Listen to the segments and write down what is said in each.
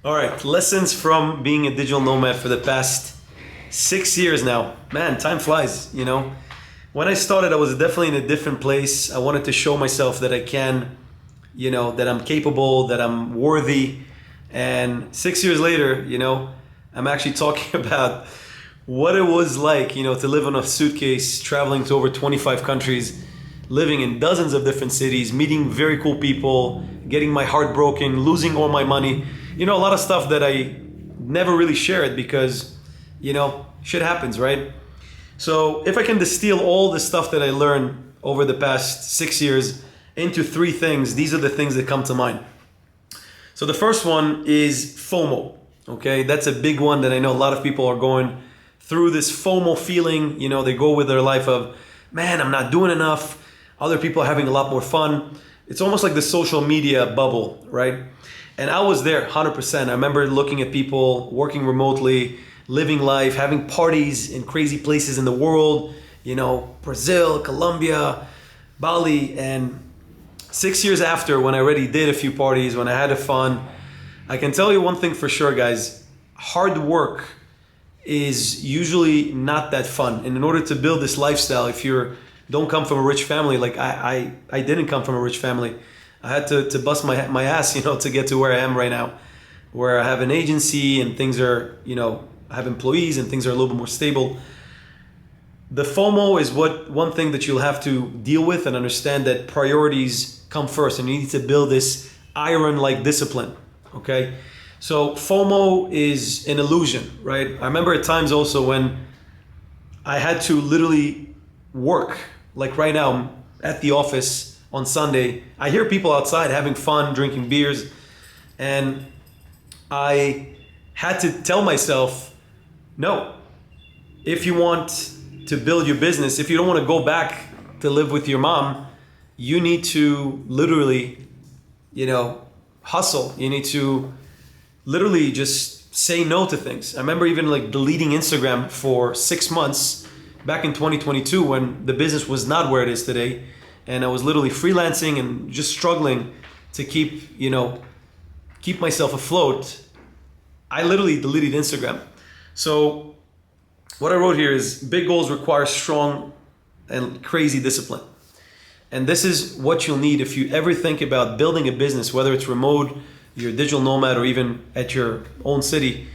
All right, lessons from being a digital nomad for the past 6 years now. Man, time flies, you know. When I started, I was definitely in a different place. I wanted to show myself that I can, that I'm capable, that I'm worthy. And 6 years later, I'm actually talking about what it was like, to live on a suitcase, traveling to over 25 countries, living in dozens of different cities, meeting very cool people, getting my heart broken, losing all my money. A lot of stuff that I never really shared because, shit happens, right? So if I can distill all the stuff that I learned over the past 6 years into three things, these are the things that come to mind. So the first one is FOMO, okay? That's a big one that I know a lot of people are going through, this FOMO feeling. They go with their life of, man, I'm not doing enough. Other people are having a lot more fun. It's almost like the social media bubble, right? And I was there 100%. I remember looking at people working remotely, living life, having parties in crazy places in the world, Brazil, Colombia, Bali. And 6 years after, when I already did a few parties, when I had a fun, I can tell you one thing for sure, guys. Hard work is usually not that fun. And in order to build this lifestyle, if you don't come from a rich family, like I didn't come from a rich family. I had to bust my ass, to get to where I am right now, where I have an agency and things are, I have employees and things are a little bit more stable. The FOMO is one thing that you'll have to deal with and understand that priorities come first, and you need to build this iron-like discipline, okay? So FOMO is an illusion, right? I remember at times also when I had to literally work, like right now, I'm at the office on Sunday. I hear people outside having fun, drinking beers, and I had to tell myself, no, if you want to build your business, if you don't want to go back to live with your mom, you need to literally, hustle. You need to literally just say no to things. I remember even like deleting Instagram for 6 months back in 2022 when the business was not where it is today. And I was literally freelancing and just struggling to keep myself afloat. I literally deleted Instagram. So what I wrote here is big goals require strong and crazy discipline. And this is what you'll need if you ever think about building a business, whether it's remote, you're a digital nomad, or even at your own city.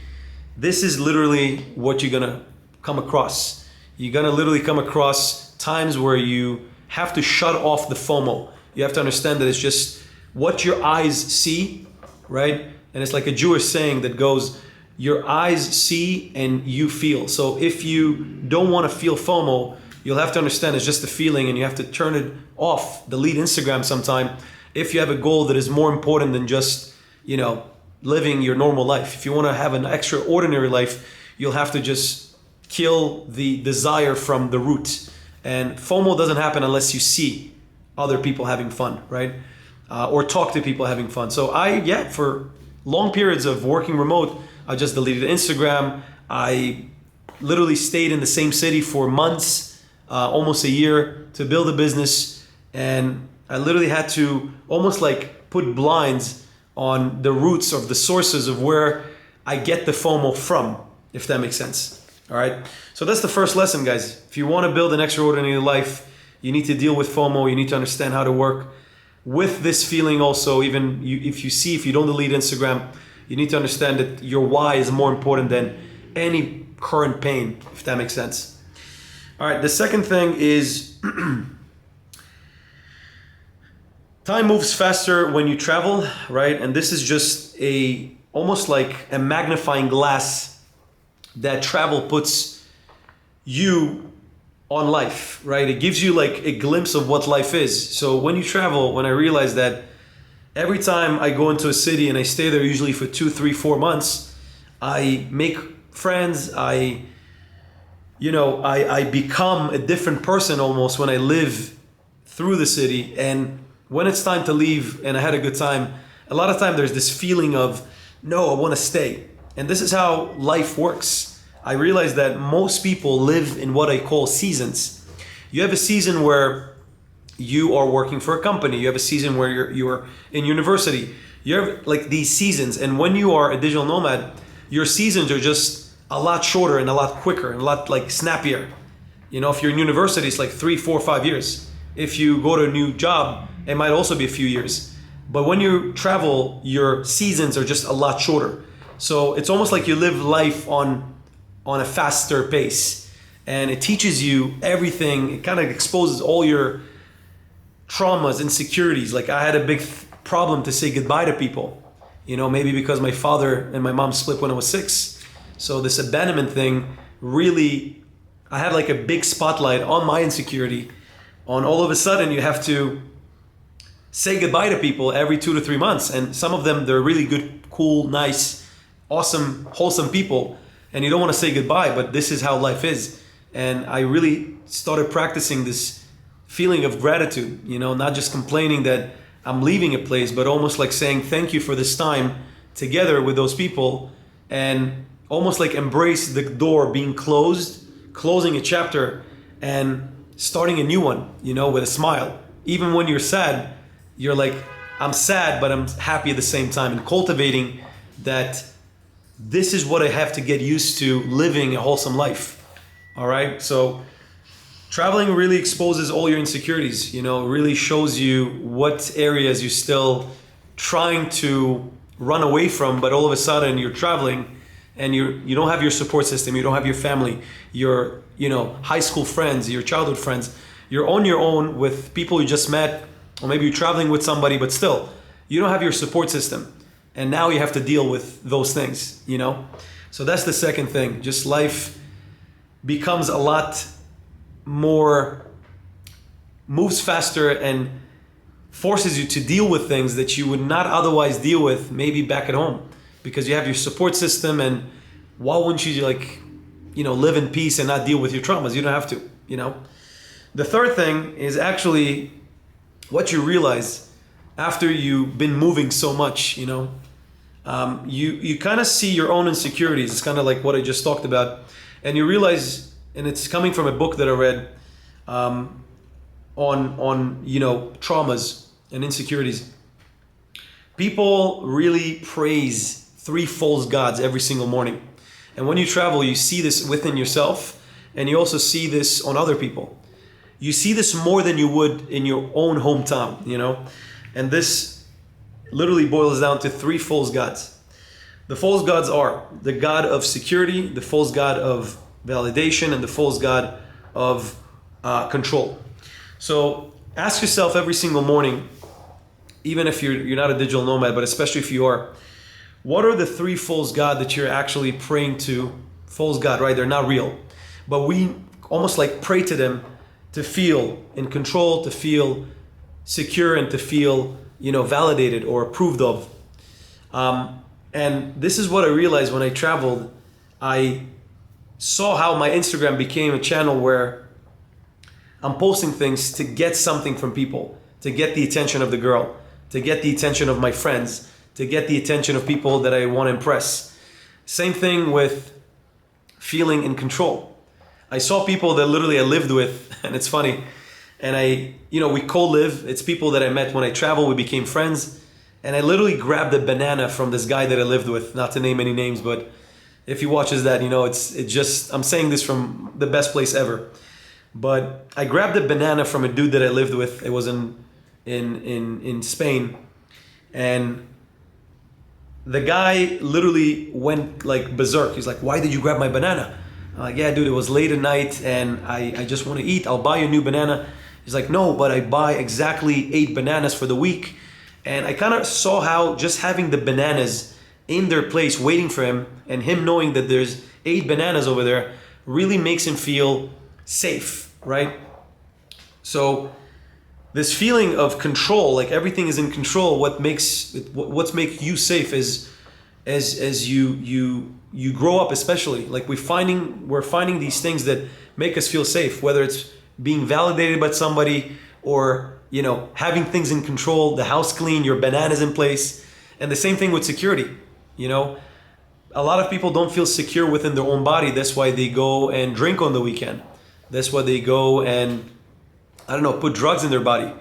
This is literally what you're gonna come across. You're gonna literally come across times where you have to shut off the FOMO. You have to understand that it's just what your eyes see, right? And it's like a Jewish saying that goes, your eyes see and you feel. So if you don't want to feel FOMO, you'll have to understand it's just a feeling and you have to turn it off, delete Instagram sometime if you have a goal that is more important than just, living your normal life. If you want to have an extraordinary life, you'll have to just kill the desire from the root. And FOMO doesn't happen unless you see other people having fun, right? Or talk to people having fun. So for long periods of working remote, I just deleted Instagram. I literally stayed in the same city for months, almost a year, to build a business. And I literally had to almost like put blinds on the roots of the sources of where I get the FOMO from, if that makes sense. All right. So that's the first lesson, guys. If you want to build an extraordinary life, you need to deal with FOMO. You need to understand how to work with this feeling also. Even if you don't delete Instagram, you need to understand that your why is more important than any current pain, if that makes sense. All right. The second thing is time moves faster when you travel, right? And this is just almost like a magnifying glass that travel puts you on life, right? It gives you like a glimpse of what life is. So when you travel, when I realized that every time I go into a city and I stay there usually for 2, 3, 4 months, I make friends, I become a different person almost when I live through the city. And when it's time to leave and I had a good time, a lot of time there's this feeling of, no, I want to stay. And this is how life works. I realized that most people live in what I call seasons. You have a season where you are working for a company. You have a season where you're in university. You have like these seasons, and when you are a digital nomad, your seasons are just a lot shorter and a lot quicker and a lot like snappier. You know, if you're in university, it's like 3, 4, 5 years. If you go to a new job, it might also be a few years. But when you travel, your seasons are just a lot shorter. So it's almost like you live life on a faster pace. And it teaches you everything. It kind of exposes all your traumas, insecurities. Like I had a big problem to say goodbye to people. You know, maybe because my father and my mom split when I was 6. So this abandonment thing really, I had like a big spotlight on my insecurity. On all of a sudden you have to say goodbye to people every 2 to 3 months. And some of them, they're really good, cool, nice, awesome, wholesome people. And you don't want to say goodbye, but this is how life is. And I really started practicing this feeling of gratitude, you know, not just complaining that I'm leaving a place, but almost like saying thank you for this time together with those people, and almost like embrace the door being closed, closing a chapter and starting a new one, you know, with a smile. Even when you're sad, you're like, I'm sad, but I'm happy at the same time, and cultivating that this is what I have to get used to living a wholesome life. All right. So traveling really exposes all your insecurities, you know, really shows you what areas you're still trying to run away from, but all of a sudden you're traveling and you don't have your support system, you don't have your family, your, you know, high school friends, your childhood friends. You're on your own with people you just met, or maybe you're traveling with somebody, but still, you don't have your support system. And now you have to deal with those things, you know? So that's the second thing. Just life becomes a lot more, moves faster and forces you to deal with things that you would not otherwise deal with maybe back at home, because you have your support system. And why wouldn't you, like, you know, live in peace and not deal with your traumas? You don't have to, you know? The third thing is actually what you realize after you've been moving so much, you know, you kind of see your own insecurities. It's kind of like what I just talked about. And you realize, and it's coming from a book that I read on, you know, traumas and insecurities. People really praise 3 false gods every single morning. And when you travel, you see this within yourself, and you also see this on other people. You see this more than you would in your own hometown, you know? And this literally boils down to 3 false gods. The false gods are the god of security, the false god of validation, and the false god of control. So ask yourself every single morning, even if you're not a digital nomad, but especially if you are, what are the 3 false gods that you're actually praying to? False god, right? They're not real. But we almost like pray to them to feel in control, to feel secure, and to feel, you know, validated or approved of. And this is what I realized when I traveled. I saw how my Instagram became a channel where I'm posting things to get something from people, to get the attention of the girl, to get the attention of my friends, to get the attention of people that I want to impress. Same thing with feeling in control. I saw people that literally I lived with, and it's funny, and we co-live. It's people that I met when I traveled. We became friends. And I literally grabbed a banana from this guy that I lived with, not to name any names, but if he watches that, you know, I'm saying this from the best place ever. But I grabbed a banana from a dude that I lived with. It was in Spain. And the guy literally went like berserk. He's like, "Why did you grab my banana?" I'm like, "Yeah, dude, it was late at night and I just want to eat. I'll buy you a new banana." He's like, "No, but I buy exactly 8 bananas for the week." And I kind of saw how just having the bananas in their place waiting for him, and him knowing that there's 8 bananas over there, really makes him feel safe, right? So this feeling of control, like everything is in control, what's make you safe is as you grow up, especially, like we're finding these things that make us feel safe, whether it's being validated by somebody, or, you know, having things in control, the house clean, your bananas in place. And the same thing with security. You know, a lot of people don't feel secure within their own body. That's why they go and drink on the weekend. That's why they go and, put drugs in their body,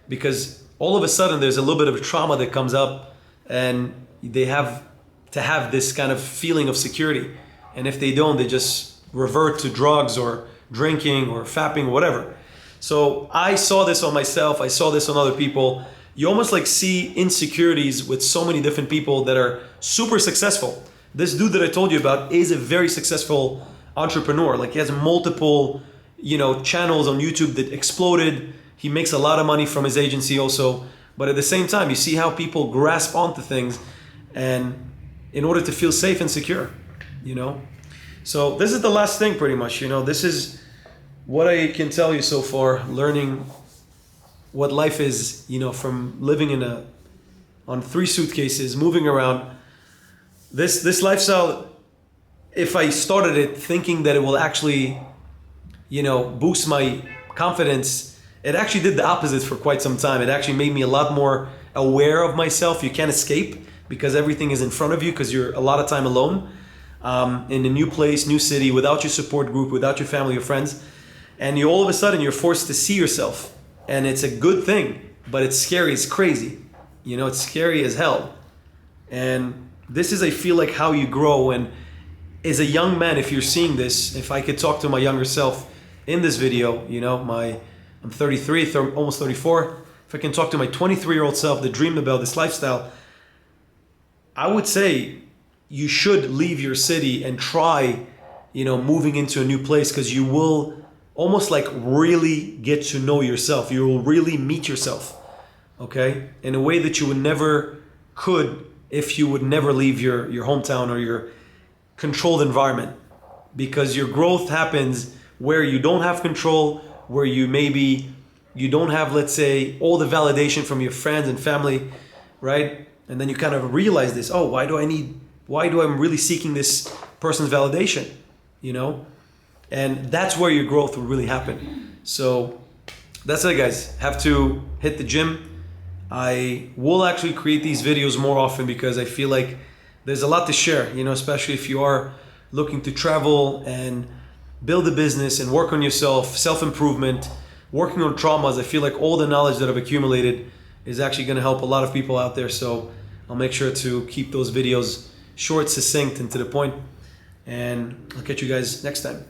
because all of a sudden there's a little bit of trauma that comes up and they have to have this kind of feeling of security. And if they don't, they just revert to drugs or drinking or fapping or whatever. So I saw this on myself. I saw this on other people. You almost like see insecurities with so many different people that are super successful. This dude that I told you about is a very successful entrepreneur. Like he has multiple, channels on YouTube that exploded. He makes a lot of money from his agency also. But at the same time, you see how people grasp onto things and in order to feel safe and secure, So this is the last thing pretty much, this is what I can tell you so far, learning what life is, from living on 3 suitcases, moving around. This lifestyle, if I started it thinking that it will actually, boost my confidence, it actually did the opposite for quite some time. It actually made me a lot more aware of myself. You can't escape because everything is in front of you because you're a lot of time alone in a new place, new city, without your support group, without your family or friends. And you all of a sudden you're forced to see yourself. And it's a good thing, but it's scary, it's crazy. It's scary as hell. And this is, I feel like, how you grow. And as a young man, if you're seeing this, if I could talk to my younger self in this video, I'm 33, almost 34. If I can talk to my 23-year-old self that dreamed about this lifestyle, I would say you should leave your city and try, moving into a new place, because you will almost like really get to know yourself. You will really meet yourself, okay? In a way that you would never could if you would never leave your hometown or your controlled environment, because your growth happens where you don't have control, where you don't have, let's say, all the validation from your friends and family, right? And then you kind of realize this, why do I'm really seeking this person's validation, And that's where your growth will really happen. So that's it, guys. Have to hit the gym. I will actually create these videos more often because I feel like there's a lot to share, especially if you are looking to travel and build a business and work on yourself, self-improvement, working on traumas. I feel like all the knowledge that I've accumulated is actually going to help a lot of people out there. So I'll make sure to keep those videos short, succinct, and to the point. And I'll catch you guys next time.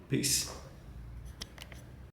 Peace.